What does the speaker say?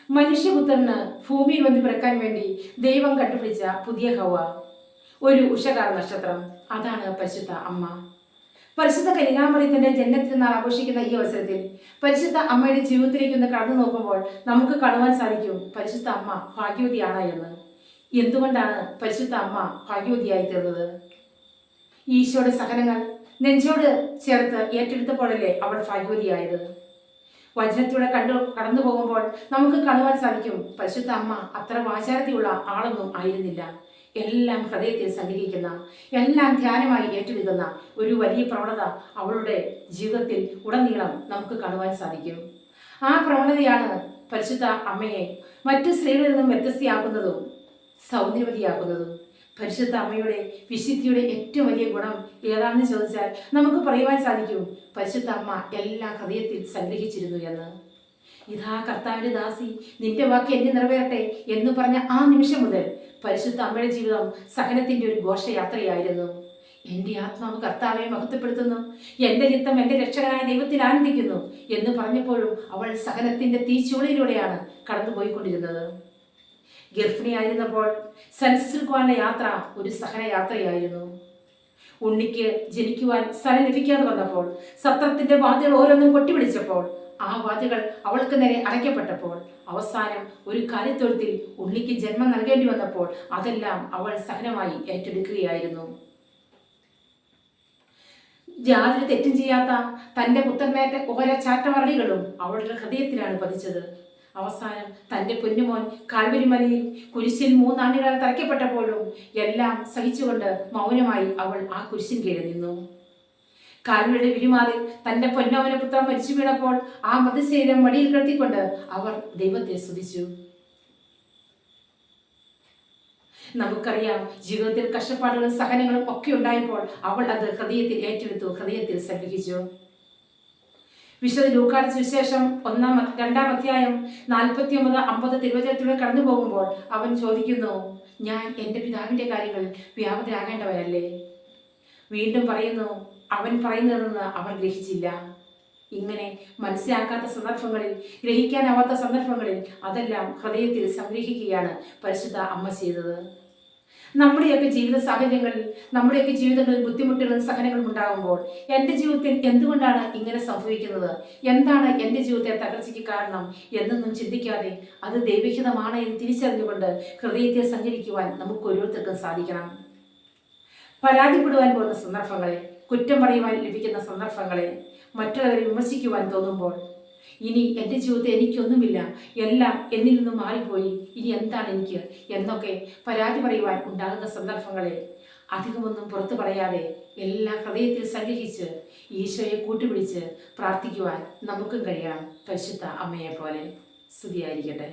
മനുഷ്യപുത്രന് ഭൂമിയിൽ വന്ന് പിറക്കാൻ വേണ്ടി ദൈവം കണ്ടുപിടിച്ച പുതിയ ഹവ, ഒരു ഉഷകാല നക്ഷത്രം, അതാണ് പരിശുദ്ധ അമ്മ. പരിശുദ്ധ കന്യകാമറിയത്തിന്റെ ജന്മത്തിരുന്നാൾ ആഘോഷിക്കുന്ന ഈ അവസരത്തിൽ പരിശുദ്ധ അമ്മയുടെ ജീവിതത്തിലേക്ക് ഒന്ന് കടന്നു നോക്കുമ്പോൾ നമുക്ക് കാണുവാൻ സാധിക്കും പരിശുദ്ധ അമ്മ ഭാഗ്യവതിയാണ് എന്ന്. എന്തുകൊണ്ടാണ് പരിശുദ്ധ അമ്മ ഭാഗ്യവതിയായി തീർന്നത്? ഈശോയുടെ സഹനങ്ങൾ നെഞ്ചോട് ചേർത്ത് ഏറ്റെടുത്തപ്പോഴല്ലേ അവൾ ഭാഗ്യവതിയായത്. വചനത്തിലൂടെ കടന്നു പോകുമ്പോൾ നമുക്ക് കാണുവാൻ സാധിക്കും പരിശുദ്ധ അമ്മ അത്ര വാചാരതയുള്ള ആളൊന്നും ആയിരുന്നില്ല. എല്ലാം ഹൃദയത്തിൽ സംഗ്രഹിക്കുന്ന, എല്ലാം ധ്യാനമായി ഏറ്റെടുക്കുന്ന ഒരു വലിയ പ്രവണത അവളുടെ ജീവിതത്തിൽ ഉടനീളം നമുക്ക് കാണുവാൻ സാധിക്കും. ആ പ്രവണതയാണ് പരിശുദ്ധ അമ്മയെ മറ്റു സ്ത്രീകളിൽ നിന്നും വ്യത്യസ്തയാക്കുന്നതും സൗന്ദര്യവതിയാക്കുന്നതും. പരിശുദ്ധ അമ്മയുടെ വിശുദ്ധിയുടെ ഏറ്റവും വലിയ ഗുണം ഏതാണെന്ന് ചോദിച്ചാൽ നമുക്ക് പറയുവാൻ സാധിക്കും പരിശുദ്ധ അമ്മ എല്ലാം ഹൃദയത്തിൽ സംഗ്രഹിച്ചിരുന്നു എന്ന്. ഇതാ കർത്താവിന്റെ ദാസി, നിന്റെ വാക്ക് എന്നെ നിറവേറട്ടെ എന്ന് പറഞ്ഞ ആ നിമിഷം മുതൽ പരിശുദ്ധ അമ്മയുടെ ജീവിതം സഹനത്തിന്റെ ഒരു ഘോഷയാത്രയായിരുന്നു. എന്റെ ആത്മാവ് കർത്താവെ മഹത്വപ്പെടുത്തുന്നു, എന്റെ ചിത്തം എന്റെ രക്ഷകനായ ദൈവത്തിൽ ആനന്ദിക്കുന്നു എന്ന് പറഞ്ഞപ്പോഴും അവൾ സഹനത്തിന്റെ തീച്ചൂളയിലൂടെയാണ് കടന്നുപോയിക്കൊണ്ടിരുന്നത്. ഗർഭിണിയായിരുന്നപ്പോൾ സെൻസസ് എടുക്കുവാനുള്ള യാത്ര ഒരു സഹനയാത്രയായിരുന്നു. ഉണ്ണിക്ക് ജനിക്കുവാൻ സ്ഥലം ലഭിക്കാതെ വന്നപ്പോൾ, സത്രത്തിന്റെ വാതിൽ ഓരോന്നും കൊട്ടിവിളിച്ചപ്പോൾ, ആ വാതിലുകൾ അവൾക്ക് നേരെ അടയ്ക്കപ്പെട്ടപ്പോൾ, അവസാനം ഒരു കാലിത്തൊഴുത്തിൽ ഉണ്ണിക്ക് ജന്മം നൽകേണ്ടി വന്നപ്പോൾ അതെല്ലാം അവൾ സഹനമായി ഏറ്റെടുക്കുകയായിരുന്നു. യാതൊരു തെറ്റും ചെയ്യാത്ത തൻ്റെ പുത്രനേറ്റ ഓരോ ചാട്ടമറടികളും അവളുടെ ഹൃദയത്തിലാണ് പതിച്ചത്. അവസാനം തൻ്റെ പൊന്നുമോൻ കാൽവരിമലയിൽ കുരിശിൽ 3 ആണ്ടുകൾ തറയ്ക്കപ്പെട്ടപ്പോഴും എല്ലാം സഹിച്ചുകൊണ്ട് മൗനമായി അവൾ ആ കുരിശിൻ കീഴിൽ നിന്നു. കാൽവരിയുടെ വിരിമാറിൽ തൻ്റെ പൊന്നോമന പുത്രൻ മരിച്ചു വീണപ്പോൾ ആ മൃതശരീരം മടിയിൽ കിടത്തിക്കൊണ്ട് അവർ ദൈവത്തെ സ്തുതിച്ചു. നമുക്കറിയാം, ജീവിതത്തിൽ കഷ്ടപ്പാടുകളും സഹനങ്ങളും ഒക്കെ ഉണ്ടായപ്പോൾ അവൾ അത് ഹൃദയത്തിൽ ഏറ്റെടുത്തു, ഹൃദയത്തിൽ സംഗ്രഹിച്ചു. വിശുദ്ധ ലൂക്കായുടെ സുവിശേഷം 2-ാം അധ്യായം 49-50 തിരുവചനത്തിലൂടെ കടന്നു പോകുമ്പോൾ അവൻ ചോദിക്കുന്നു, ഞാൻ എൻ്റെ പിതാവിൻ്റെ കാര്യങ്ങൾ വ്യാപൃതരാകേണ്ടവരല്ലേ? വീണ്ടും പറയുന്നു, അവൻ പറയുന്നതെന്ന് അവൾ ഗ്രഹിച്ചില്ല. ഇങ്ങനെ മനസ്സിലാക്കാത്ത സന്ദർഭങ്ങളിൽ, ഗ്രഹിക്കാനാവാത്ത സന്ദർഭങ്ങളിൽ അതെല്ലാം ഹൃദയത്തിൽ സംഗ്രഹിക്കുകയാണ് പരിശുദ്ധ അമ്മ ചെയ്തത്. നമ്മുടെയൊക്കെ ജീവിത സാഹചര്യങ്ങളിൽ, നമ്മുടെയൊക്കെ ജീവിതങ്ങളിൽ ബുദ്ധിമുട്ടുകളും സഹനങ്ങളും ഉണ്ടാകുമ്പോൾ എൻ്റെ ജീവിതത്തിൽ എന്തുകൊണ്ടാണ് ഇങ്ങനെ സംഭവിക്കുന്നത്, എന്താണ് എൻ്റെ ജീവിതത്തെ തകർച്ചയ്ക്ക് കാരണം എന്നൊന്നും ചിന്തിക്കാതെ അത് ദൈവഹിതമാണ് എന്ന് തിരിച്ചറിഞ്ഞുകൊണ്ട് ഹൃദയത്തെ സഞ്ചരിക്കുവാൻ നമുക്ക് ഓരോരുത്തർക്കും സാധിക്കണം. പരാതിപ്പെടുവാൻ പോകുന്ന സന്ദർഭങ്ങളെ, കുറ്റം പറയുവാൻ ലഭിക്കുന്ന സന്ദർഭങ്ങളെ, മറ്റുള്ളവരെ വിമർശിക്കുവാൻ തോന്നുമ്പോൾ, ഇനി എൻ്റെ ജീവിതത്തിൽ എനിക്കൊന്നുമില്ല, എല്ലാം എന്നിൽ നിന്നും മാറിപ്പോയി, ഇനി എന്താണ് എനിക്ക് എന്നൊക്കെ പരാതി പറയുവാൻ ഉണ്ടാകുന്ന സന്ദർഭങ്ങളെ അധികമൊന്നും പുറത്തു പറയാതെ എല്ലാ ഹൃദയത്തിൽ സംഗ്രഹിച്ച് ഈശോയെ കൂട്ടുപിടിച്ച് പ്രാർത്ഥിക്കുവാൻ നമുക്കും കഴിയണം പരിശുദ്ധ അമ്മയെ പോലെ. സ്തുതിയായിരിക്കട്ടെ.